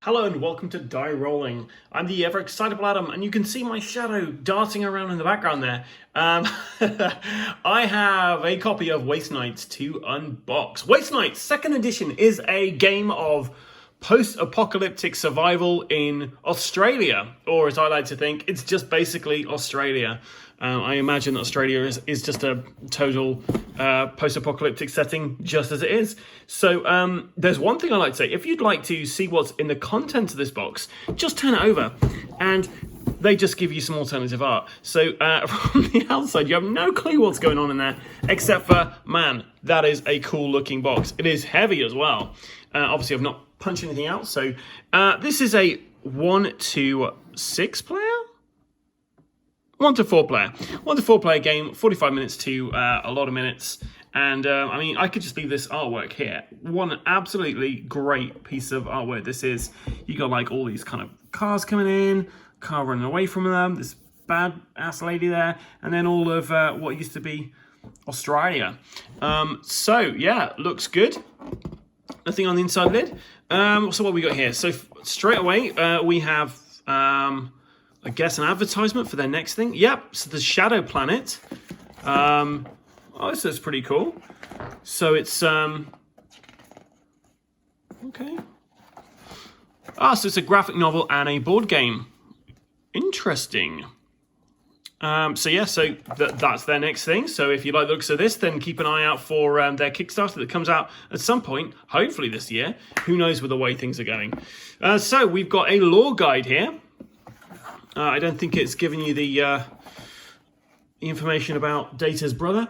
Hello and welcome to Die Rolling. I'm the ever excitable Adam, and you can see my shadow darting around in the background there. I have a copy of Waste Nights to unbox. Waste Nights 2nd edition is a game of post-apocalyptic survival in Australia, or as I like to think, it's just basically Australia. I imagine Australia is just a total post-apocalyptic setting, just as it is. So there's one thing I like to say. If you'd like to see what's in the content of this box, just turn it over, and they just give you some alternative art. So from the outside, you have no clue what's going on in there, except for, man, that is a cool-looking box. It is heavy as well. Obviously, I've not punched anything out. So this is a 1 to 6 player? 1 to 4 player. 1 to 4 player game, 45 minutes to a lot of minutes. And I mean, I could just leave this artwork here. One absolutely great piece of artwork this is. You got like all these kind of cars coming in, car running away from them, this bad-ass lady there, and then all of what used to be Australia. So, yeah, looks good. Nothing on the inside lid. So what we got here? So straight away, we have... I guess an advertisement for their next thing. Yep, so the Shadow Planet. Oh, this is pretty cool. So it's okay. So it's a graphic novel and a board game. Interesting. So yeah, so that's their next thing. So if you like the looks of this, then keep an eye out for their Kickstarter that comes out at some point, hopefully this year. Who knows with the way things are going. So we've got a lore guide here. I don't think it's giving you the information about Data's brother.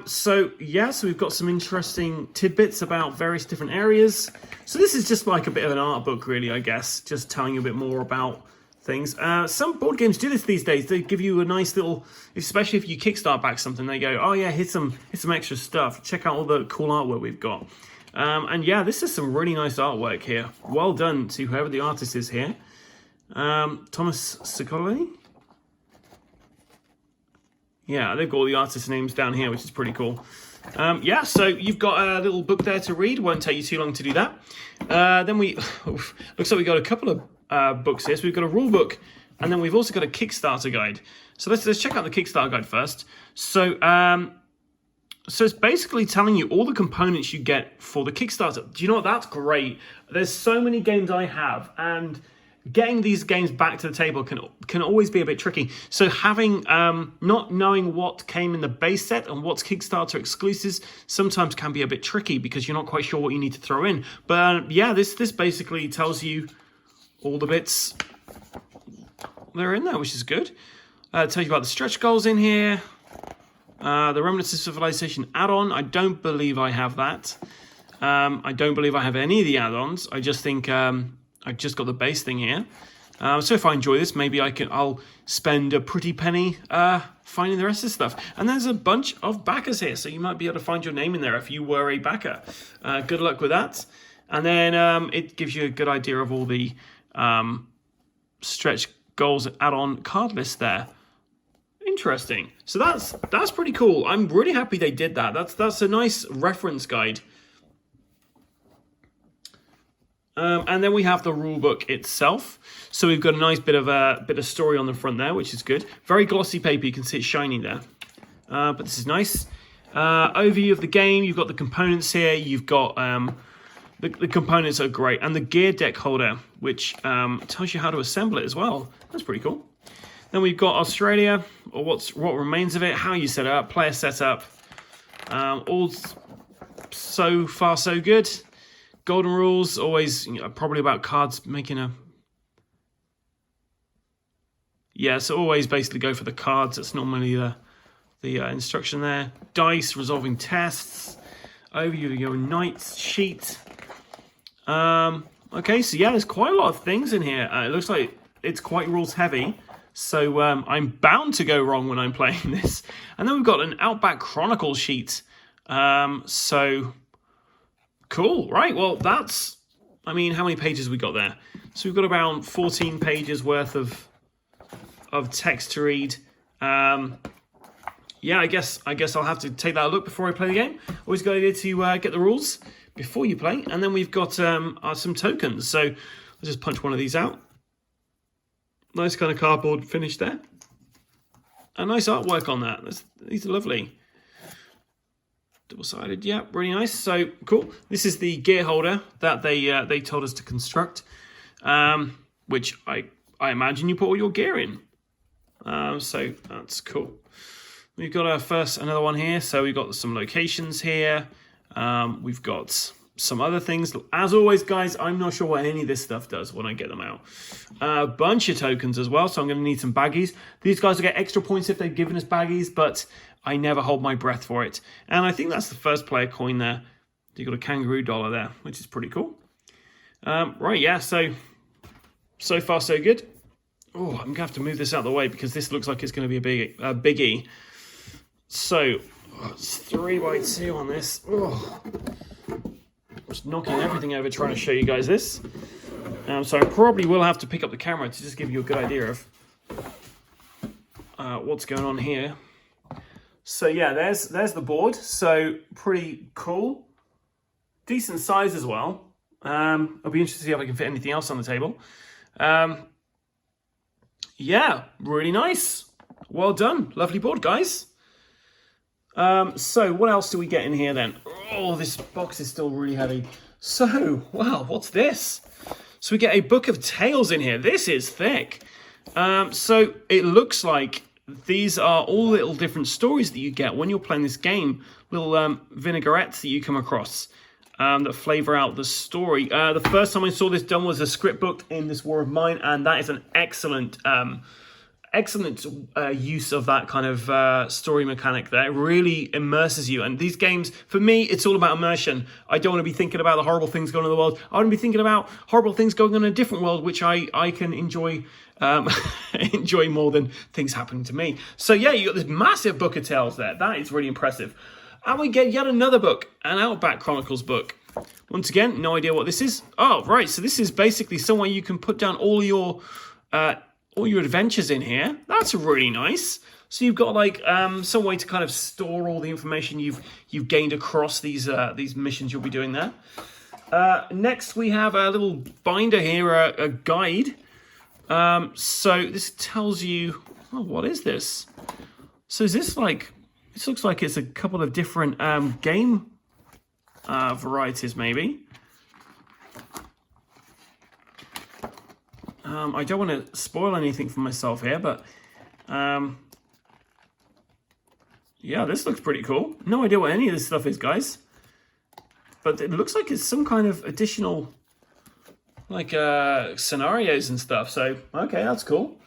So we've got some interesting tidbits about various different areas. So this is just like a bit of an art book, really, I guess, just telling you a bit more about things. Some board games do this these days. They give you a nice little, especially if you kickstart back something, they go, oh yeah, here's some extra stuff. Check out all the cool artwork we've got. And yeah, this is some really nice artwork here. Well done to whoever the artist is here. Thomas Sicoli. Yeah, they've got all the artist names down here, which is pretty cool. Yeah, so you've got a little book there to read. Won't take you too long to do that. Then looks like we got a couple of books here. So we've got a rule book, and then we've also got a Kickstarter guide. So let's check out the Kickstarter guide first. So it's basically telling you all the components you get for the Kickstarter. Do you know what? That's great. There's so many games I have, and getting these games back to the table can always be a bit tricky. So having not knowing what came in the base set and what's Kickstarter exclusives sometimes can be a bit tricky because you're not quite sure what you need to throw in. But yeah, this basically tells you all the bits that are in there, which is good. Tells you about the stretch goals in here. The Remnants of Civilization add-on. I don't believe I have that. I don't believe I have any of the add-ons. I just think... I've just got the base thing here. So if I enjoy this, maybe I'll spend a pretty penny finding the rest of the stuff. And there's a bunch of backers here, so you might be able to find your name in there if you were a backer. Good luck with that. And then it gives you a good idea of all the stretch goals add-on card list there. Interesting. So that's pretty cool. I'm really happy they did that. That's a nice reference guide. And then we have the rule book itself. So we've got a nice bit of story on the front there, which is good. Very glossy paper. You can see it shiny there. But this is nice. Overview of the game. You've got the components here. You've got the components are great, and the gear deck holder, which tells you how to assemble it as well. That's pretty cool. Then we've got Australia, or what remains of it, how you set it up, player setup. All so far so good. Golden rules, always probably about cards making a... Yeah, so always basically go for the cards. That's normally the instruction there. Dice, resolving tests. Overview of your knights sheet. Okay, so yeah, there's quite a lot of things in here. It looks like it's quite rules heavy. So I'm bound to go wrong when I'm playing this. And then we've got an Outback Chronicle sheet. So... Cool, right, well that's, I mean, how many pages we got there? So we've got around 14 pages worth of text to read. Yeah, I guess I'll have to take that a look before I play the game. Always a good idea to get the rules before you play. And then we've got some tokens. So I'll just punch one of these out. Nice kind of cardboard finish there. A nice artwork on that. These are lovely. Double-sided, yeah, really nice. So cool. This is the gear holder that they told us to construct, which I imagine you put all your gear in. So that's cool. We've got another one here. So we've got some locations here. We've got some other things. As always, guys, I'm not sure what any of this stuff does when I get them out. A bunch of tokens as well, so I'm going to need some baggies. These guys will get extra points if they've given us baggies, but I never hold my breath for it. And I think that's the first player coin there. You've got a kangaroo dollar there, which is pretty cool. Right, yeah, so far so good. Oh, I'm going to have to move this out of the way because this looks like it's going to be a biggie. So, it's 3x2 on this. Oh. Just knocking everything over trying to show you guys this. So I probably will have to pick up the camera to just give you a good idea of what's going on here. So yeah, there's the board. So pretty cool. Decent size as well. I'll be interested to see if I can fit anything else on the table. Yeah, really nice. Well done. Lovely board, guys. So what else do we get in here then? Oh, this box is still really heavy. So, wow, what's this? So we get a book of tales in here. This is thick. So it looks like these are all little different stories that you get when you're playing this game. Little vinaigrettes that you come across that flavor out the story. The first time I saw this done was a script book in This War of Mine, and that is an excellent use of that kind of story mechanic there. It really immerses you. And these games, for me, it's all about immersion. I don't want to be thinking about the horrible things going on in the world. I want to be thinking about horrible things going on in a different world, which I can enjoy enjoy more than things happening to me. So yeah, you got this massive book of tales there. That is really impressive. And we get yet another book, an Outback Chronicles book. Once again, no idea what this is. Oh, right. So this is basically somewhere you can put down all your adventures in here. That's really nice. So you've got like some way to kind of store all the information you've gained across these missions you'll be doing there. Next we have a little binder here, a guide. So this tells you, oh, what is this? So is this like, this looks like it's a couple of different game varieties maybe. I don't want to spoil anything for myself here, but yeah, this looks pretty cool. No idea what any of this stuff is, guys. But it looks like it's some kind of additional, like, scenarios and stuff. So, okay, that's cool.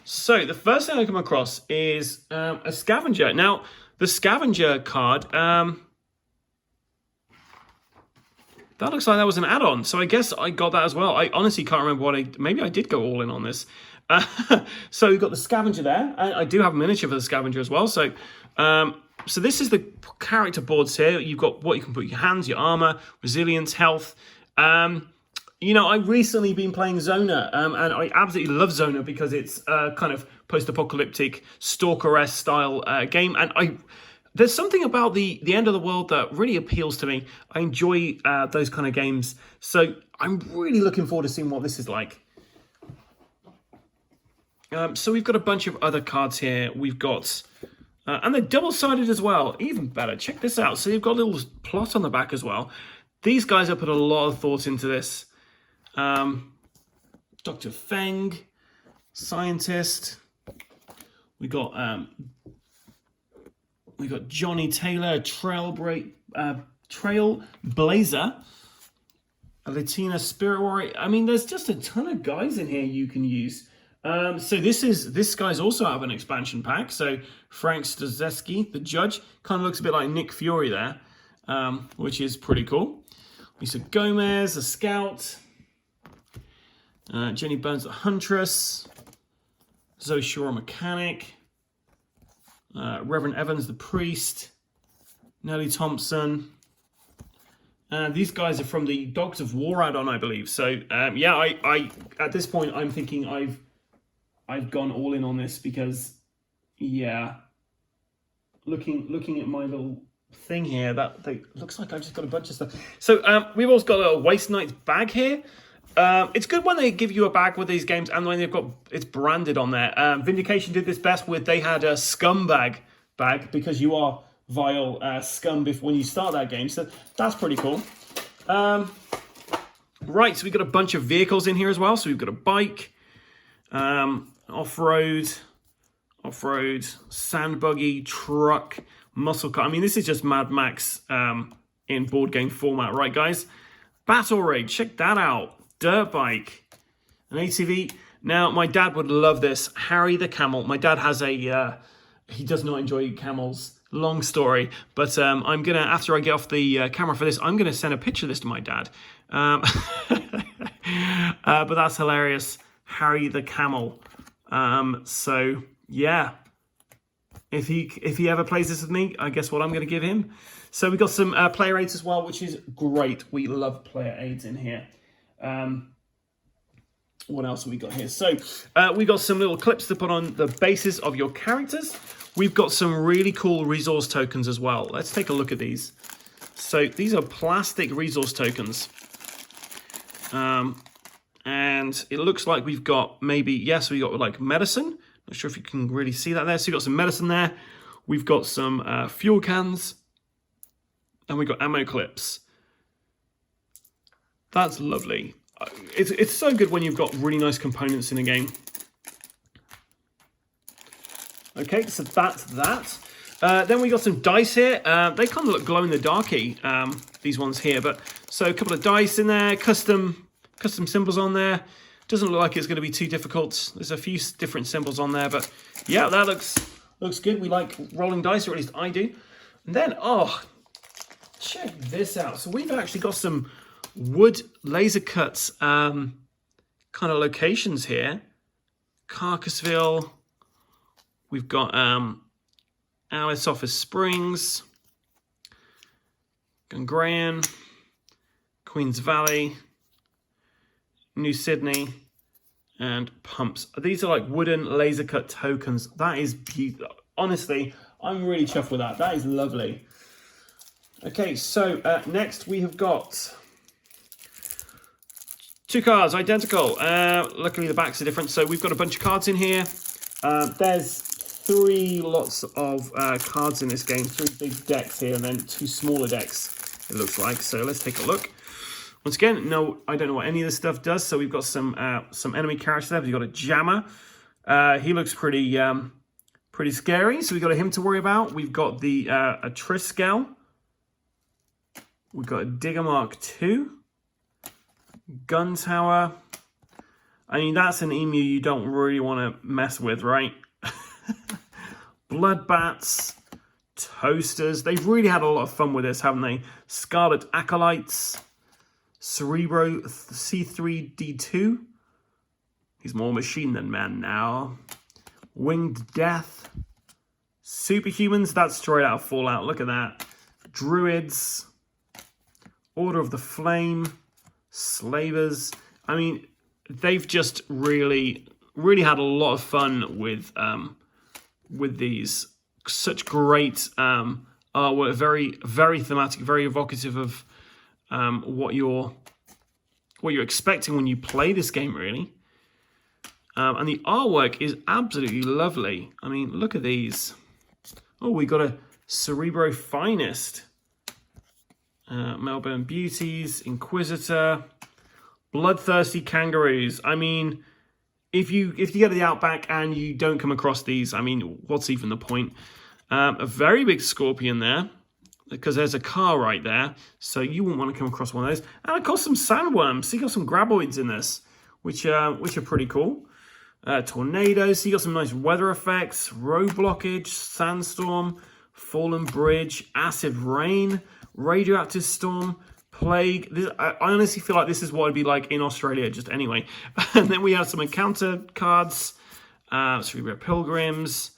So the first thing I come across is a scavenger. Now, the scavenger card, that looks like that was an add-on. So I guess I got that as well. I honestly can't remember what maybe I did go all in on this. So we've got the scavenger there. I do have a miniature for the scavenger as well. So so this is the character boards here. You've got what you can put your hands, your armor, resilience, health. You know, I've recently been playing Zona, and I absolutely love Zona because it's a kind of post-apocalyptic Stalker-esque style game. And there's something about the end of the world that really appeals to me. I enjoy those kind of games. So I'm really looking forward to seeing what this is like. So we've got a bunch of other cards here. We've got, and they're double-sided as well. Even better, check this out. So you've got a little plot on the back as well. These guys have put a lot of thought into this. Dr. Feng, scientist. We got Johnny Taylor, trailblazer, a Latina spirit warrior. I mean, there's just a ton of guys in here you can use. So this guy's also out of an expansion pack. So Frank Stazeski, the judge, kind of looks a bit like Nick Fury there, which is pretty cool. Lisa Gomez, a scout. Jenny Burns, the huntress. Zoe Shaw, a mechanic. Reverend Evans, the priest. Nellie Thompson. These guys are from the Dogs of War add-on, I believe. So yeah, I at this point I'm thinking I've gone all in on this because Yeah. Looking at my little thing here, looks like I've just got a bunch of stuff. So we've also got a Waste Nights bag here. It's good when they give you a bag with these games and when they've got it's branded on there. Vindication did this best with they had a scumbag bag because you are vile scum when you start that game. So that's pretty cool. Right, so we've got a bunch of vehicles in here as well. So we've got a bike, off-road, sand buggy, truck, muscle car. I mean, this is just Mad Max in board game format, right, guys? Battle Raid, check that out. Dirt bike, an ATV. Now, my dad would love this. Harry the Camel. My dad has he does not enjoy camels. Long story, but I'm gonna, after I get off the camera for this, I'm gonna send a picture of this to my dad. But that's hilarious. Harry the Camel. So yeah, if he ever plays this with me, I guess what I'm gonna give him. So we got some player aids as well, which is great. We love player aids in here. What else have we got here? So we got some little clips to put on the bases of your characters. We've got some really cool resource tokens as well. Let's take a look at these. So these are plastic resource tokens. And it looks like we've got maybe, yes, we got like medicine. Not sure if you can really see that there. So we've got some medicine there. We've got some fuel cans. And we've got ammo clips. That's lovely. It's so good when you've got really nice components in a game. Okay, so that's that. Then we got some dice here. They kind of look glow-in-the-darky, these ones here. But so a couple of dice in there, custom symbols on there. Doesn't look like it's going to be too difficult. There's a few different symbols on there, but yeah, that looks good. We like rolling dice, or at least I do. And then, oh, check this out. So we've actually got some wood laser cuts kind of locations here. Carcassville. We've got Alice Office Springs, Gungrahan, Queens Valley, New Sydney, and Pumps. These are like wooden laser cut tokens. That is beautiful. Honestly, I'm really chuffed with that. That is lovely. Okay, so next we have got two cards, identical. Luckily the backs are different. So we've got a bunch of cards in here. There's three lots of cards in this game, three big decks here, and then two smaller decks, it looks like. So let's take a look. Once again, no, I don't know what any of this stuff does. So we've got some enemy characters there. We've got a Jammer. He looks pretty scary. So we've got him to worry about. We've got the a Triskel. We've got a Digger Mark II. Gun Tower. I mean, that's an emu you don't really want to mess with, right? Bloodbats, Toasters. They've really had a lot of fun with this, haven't they? Scarlet Acolytes, Cerebro C3D2. He's more machine than man now. Winged Death. Superhumans, that's straight out of Fallout. Look at that. Druids. Order of the Flame. Slavers. I mean, they've just really had a lot of fun with these. Such great artwork, very thematic, very evocative of what you're expecting when you play this game, really. And the artwork is absolutely lovely. I mean, look at these. Oh, we got a Cerebro Finest. Melbourne Beauties, Inquisitor, Bloodthirsty Kangaroos. I mean, if you go to the Outback and you don't come across these, I mean, what's even the point? A very big scorpion there, because there's a car right there, so you wouldn't want to come across one of those. And of course, some sandworms. So you got some graboids in this, which are pretty cool. Tornadoes. So you got some nice weather effects. Road blockage, sandstorm, fallen bridge, acid rain, radioactive storm, plague. I honestly feel like this is what it'd be like in Australia, just anyway. And then we have some encounter cards, Cerebro Pilgrims.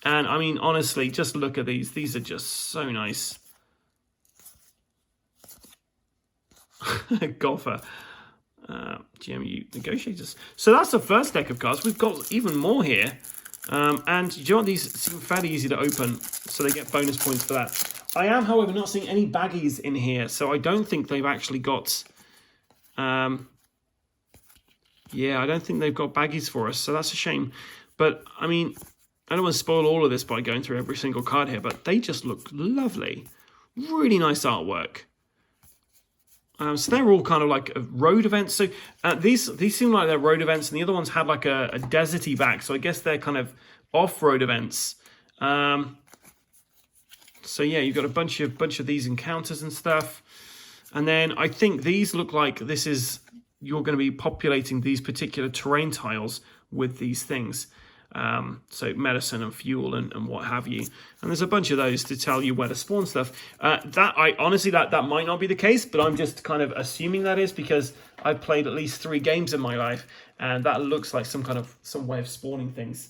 And I mean, honestly, just look at these. These are just so nice. Golfer. GMU Negotiators. So that's the first deck of cards. We've got even more here. And do you know what? These seem fairly easy to open, so they get bonus points for that. I am, however, not seeing any baggies in here, so I don't think they've actually got... yeah, I don't think they've got baggies for us, so that's a shame. But, I mean, I don't want to spoil all of this by going through every single card here, but they just look lovely. Really nice artwork. So they're all kind of like road events. So these seem like they're road events, and the other ones had like a deserty back. So I guess they're kind of off-road events. So yeah, you've got a bunch of these encounters and stuff. And then I think these look like you're going to be populating these particular terrain tiles with these things. So medicine and fuel and what have you. And there's a bunch of those to tell you where to spawn stuff. Honestly, that might not be the case, but I'm just kind of assuming that is because I've played at least 3 games in my life, and that looks like some way of spawning things.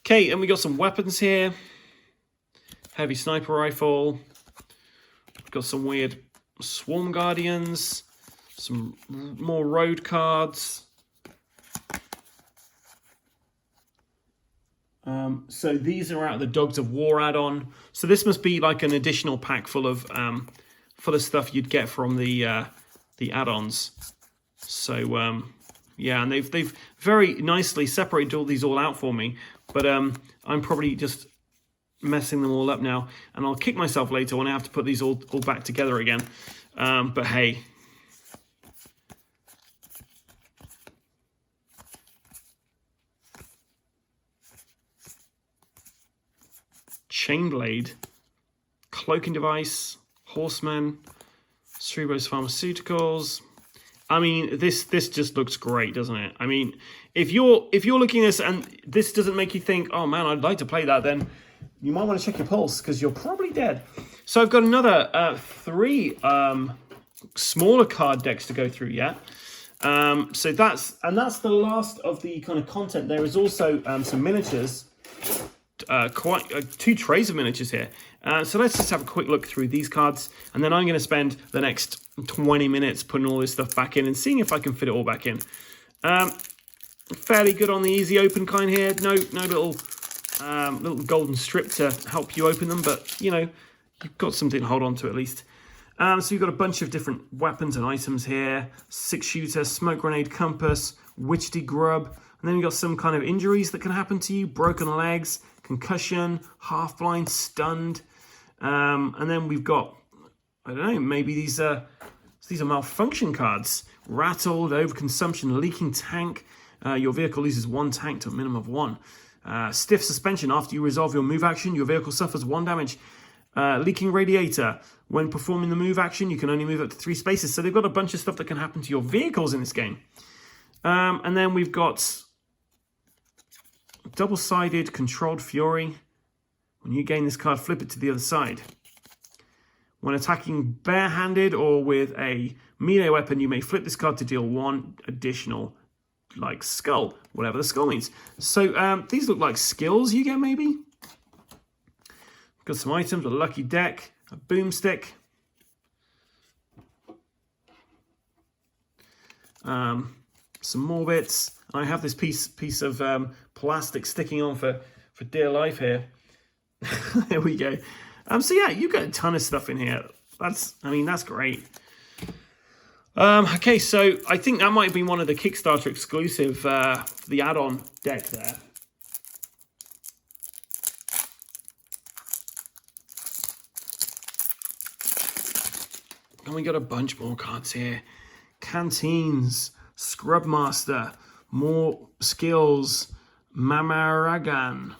Okay, and we got some weapons here. Heavy sniper rifle. We've got some weird Swarm Guardians, some more road cards. So these are out of the Dogs of War add-on. So this must be like an additional pack full of stuff you'd get from the add-ons. So yeah, and they've very nicely separated all these out for me. But I'm probably just messing them all up now, and I'll kick myself later when I have to put these all back together again. But hey, Chainblade, Cloaking Device, Horseman, Cerebos Pharmaceuticals. I mean, this just looks great, doesn't it? I mean, if you're looking at this and this doesn't make you think, oh man, I'd like to play that, then you might want to check your pulse because you're probably dead. So I've got another 3 smaller card decks to go through yet. So that's the last of the kind of content. There is also some miniatures, 2 trays of miniatures here. So let's just have a quick look through these cards, and then I'm going to spend the next 20 minutes putting all this stuff back in and seeing if I can fit it all back in. Fairly good on the easy open kind here. No little golden strip to help you open them, but you know, you've got something to hold on to at least. So you've got a bunch of different weapons and items here. 6-shooter, smoke grenade, compass, witchy grub, and then you've got some kind of injuries that can happen to you: broken legs, concussion, half blind, stunned. And then we've got, I don't know, maybe these are malfunction cards. Rattled, overconsumption, leaking tank. Your vehicle loses 1 tank to a minimum of 1. Stiff suspension. After you resolve your move action, your vehicle suffers 1 damage. Leaking radiator. When performing the move action, you can only move up to 3 spaces. So they've got a bunch of stuff that can happen to your vehicles in this game. And then we've got double-sided controlled fury. When you gain this card, flip it to the other side. When attacking barehanded or with a melee weapon, you may flip this card to deal 1 additional, like, skull, whatever the skull means. So these look like skills you get, maybe? Got some items: a lucky deck, a boomstick, some more bits. I have this piece of plastic sticking on for dear life here. There we go. So yeah, you got a ton of stuff in here. That's great. Okay, so I think that might have been one of the Kickstarter exclusive, the add-on deck there. And we got a bunch more cards here. Canteens, Scrubmaster, more skills, Mamaragan,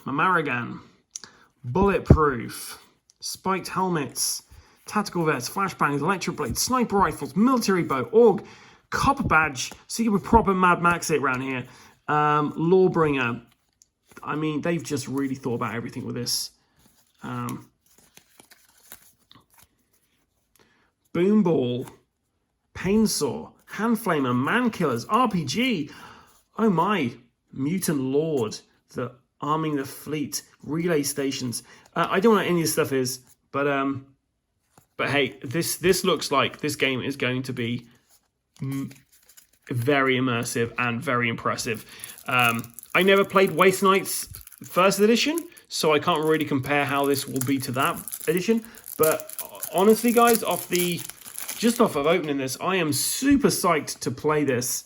Bulletproof, Spiked Helmets, Tactical Vests, Flashbangs, Electric Blades, Sniper Rifles, Military Bow, Org, Copper Badge, so you can proper Mad Max it around here. Lawbringer. I mean, they've just really thought about everything with this. Boomball, Painsaw, Handflamer, Mankillers, RPG. Oh my, Mutant Lord, the Arming the Fleet, Relay Stations. I don't know what any of this stuff is, but hey, this looks like this game is going to be very immersive and very impressive. I never played Waste Knights first edition, so I can't really compare how this will be to that edition. But honestly, guys, just off of opening this, I am super psyched to play this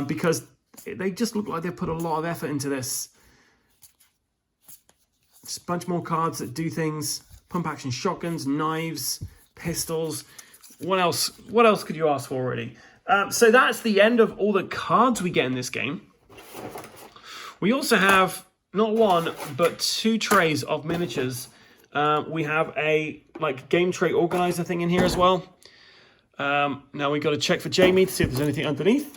because they just look like they put a lot of effort into this. Just a bunch more cards that do things. Pump action shotguns, knives, pistols. What else? What else could you ask for already? So that's the end of all the cards we get in this game. We also have not one, but 2 trays of miniatures. We have a game tray organizer thing in here as well. Now we got to check for Jamie to see if there's anything underneath.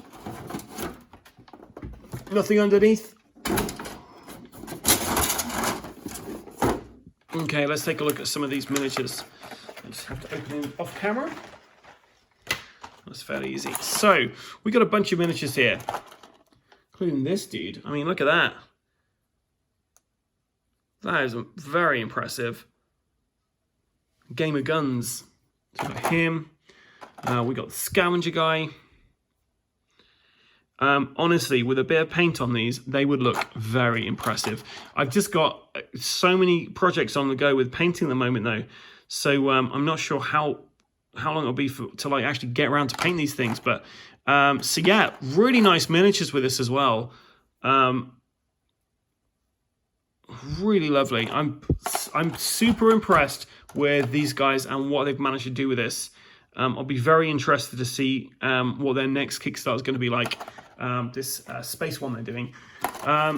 Nothing underneath. Okay, let's take a look at some of these miniatures. I just have to open them off camera. That's fairly easy. So, we got a bunch of miniatures here, including this dude. I mean, look at that. That is very impressive. Game of Guns. So we got him. We got the Scavenger guy. Honestly, with a bit of paint on these, they would look very impressive. I've just got so many projects on the go with painting at the moment, though. So I'm not sure how long it'll be to actually get around to paint these things. But so yeah, really nice miniatures with this as well. Really lovely. I'm super impressed with these guys and what they've managed to do with this. I'll be very interested to see what their next Kickstarter is going to be like. This space one they're doing.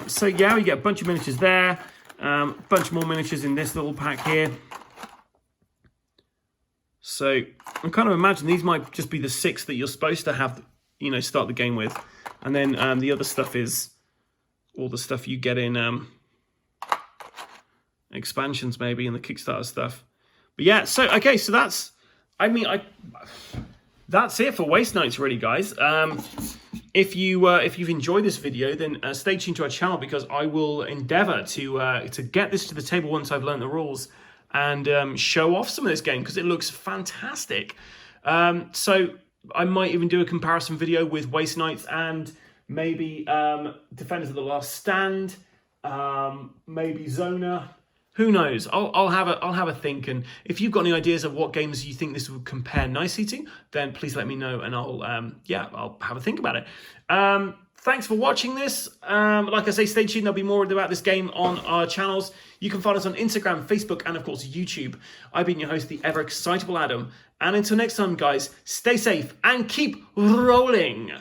So yeah, we get a bunch of miniatures there. A bunch more miniatures in this little pack here. So I kind of imagine these might just be the 6 that you're supposed to have, start the game with. And then the other stuff is all the stuff you get in expansions maybe, and the Kickstarter stuff. But yeah, so okay, so that's it for Waste Knights, really, guys. If you've enjoyed this video, then stay tuned to our channel, because I will endeavour to get this to the table once I've learned the rules and show off some of this game, because it looks fantastic. So I might even do a comparison video with Waste Knights and maybe Defenders of the Last Stand, maybe Zona. Who knows? I'll have a think, and if you've got any ideas of what games you think this would compare nicely to, then please let me know, and I'll have a think about it. Thanks for watching this. Like I say, stay tuned. There'll be more about this game on our channels. You can find us on Instagram, Facebook, and of course YouTube. I've been your host, the ever excitable Adam, and until next time, guys, stay safe and keep rolling.